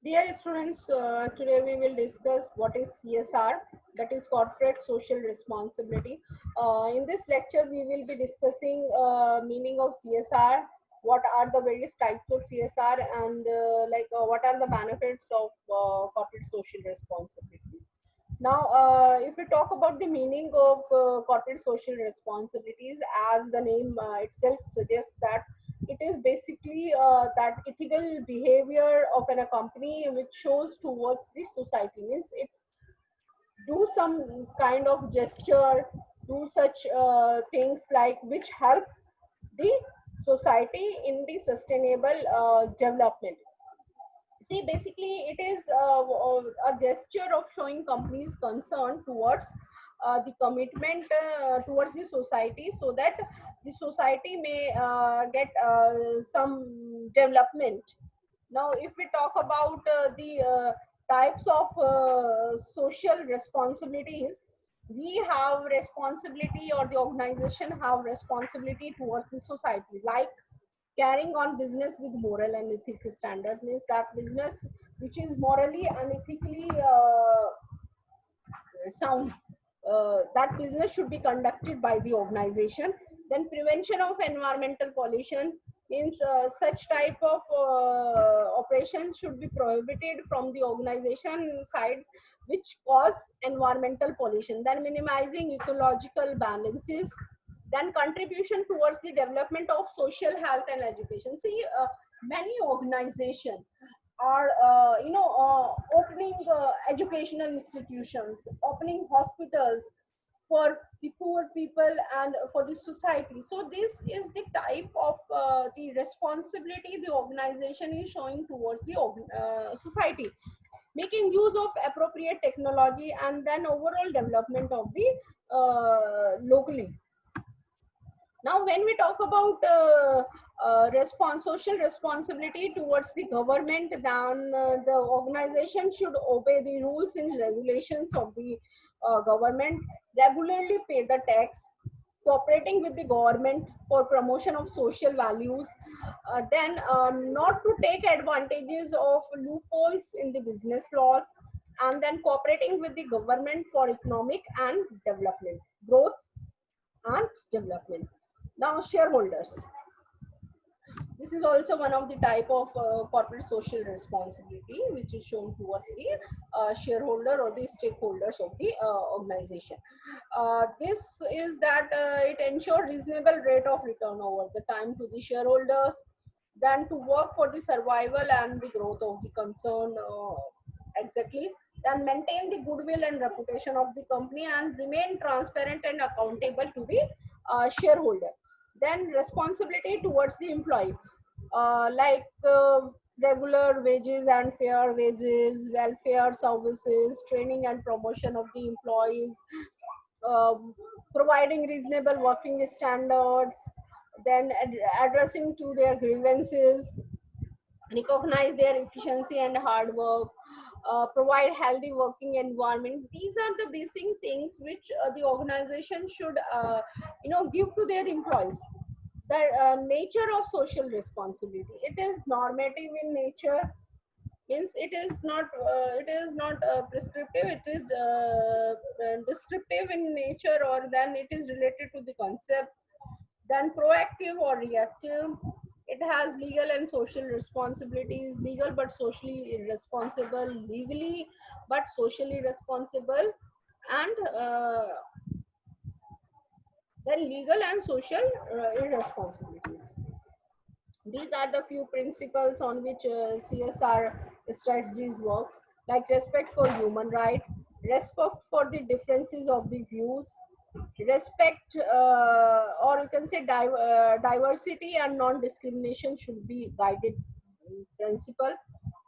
Dear students, today we will discuss what is CSR, that is Corporate Social Responsibility. In this lecture, we will be discussing meaning of CSR, what are the various types of CSR, and what are the benefits of corporate social responsibility. Now, if we talk about the meaning of corporate social responsibilities, as the name itself suggests that it is basically that ethical behavior of a company which shows towards the society. Means it do some kind of gesture, do such things like which help the society in the sustainable development. See, basically, it is a gesture of showing companies' concern towards the commitment towards the society, so that the society may get some development. Now, if we talk about the types of social responsibilities, we have responsibility, or the organization have responsibility towards the society, like carrying on business with moral and ethical standard. Means that business which is morally and ethically sound, that business should be conducted by the organization. Then prevention of environmental pollution, means such type of operations should be prohibited from the organization side which cause environmental pollution. Then minimizing ecological balances. Then contribution towards the development of social health and education. See, many organizations are opening educational institutions, opening hospitals for the poor people and for the society. So this is the type of the responsibility the organization is showing towards the society, making use of appropriate technology, and then overall development of the locally. Now, when we talk about social responsibility towards the government, then the organization should obey the rules and regulations of the government, regularly pay the tax, cooperating with the government for promotion of social values, then not to take advantages of loopholes in the business laws, and then cooperating with the government for economic and development, growth and development. Now, shareholders. This is also one of the type of corporate social responsibility which is shown towards the shareholder or the stakeholders of the organization. This is that it ensures reasonable rate of return over the time to the shareholders, then to work for the survival and the growth of the concern. Exactly. Then maintain the goodwill and reputation of the company and remain transparent and accountable to the shareholder. Then responsibility towards the employee, regular wages and fair wages, welfare services, training and promotion of the employees, uh, providing reasonable working standards, then addressing to their grievances, recognize their efficiency and hard work, provide healthy working environment. These are the basic things which the organization should give to their employees. The nature of social responsibility, it is normative in nature. Means it is not prescriptive, it is descriptive in nature, or then it is related to the concept. Then proactive or reactive, it has legal and social responsibilities, legal but socially responsible, legally but socially responsible, and then legal and social irresponsibilities. These are the few principles on which CSR strategies work, like respect for human rights, respect for the differences of the views, respect, or you can say diversity and non-discrimination should be guided principle.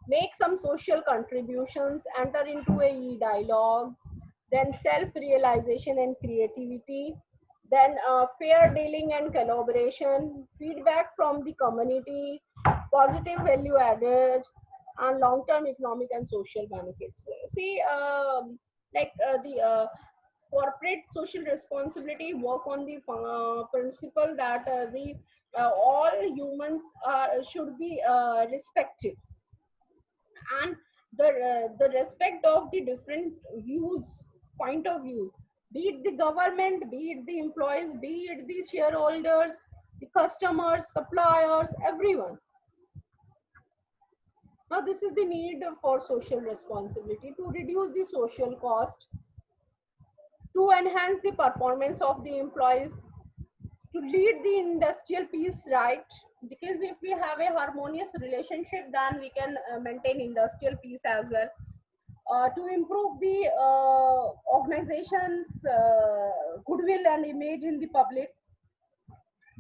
Make some social contributions, enter into a dialogue, then self-realization and creativity, then fair dealing and collaboration, feedback from the community, positive value added, and long-term economic and social benefits. See, the corporate social responsibility work on the principle that the all humans should be respected, and the respect of the different views, point of views, be it the government, be it the employees, be it the shareholders, the customers, suppliers, everyone. Now this is the need for social responsibility to reduce the social cost, to enhance the performance of the employees, to lead the industrial peace, right? Because if we have a harmonious relationship, then we can maintain industrial peace as well. To improve the organization's goodwill and image in the public,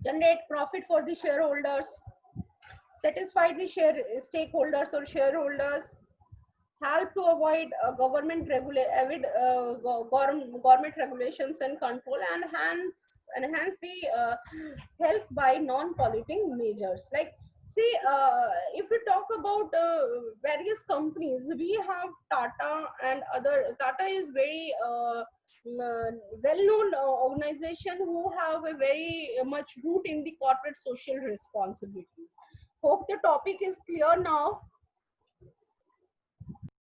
generate profit for the shareholders, satisfy the stakeholders or shareholders, help to avoid government regulations and control, and enhance the health by non-polluting measures. Like, see, if we talk about various companies, we have Tata and other. Tata is very well-known organization who have a very much root in the corporate social responsibility. Hope the topic is clear now.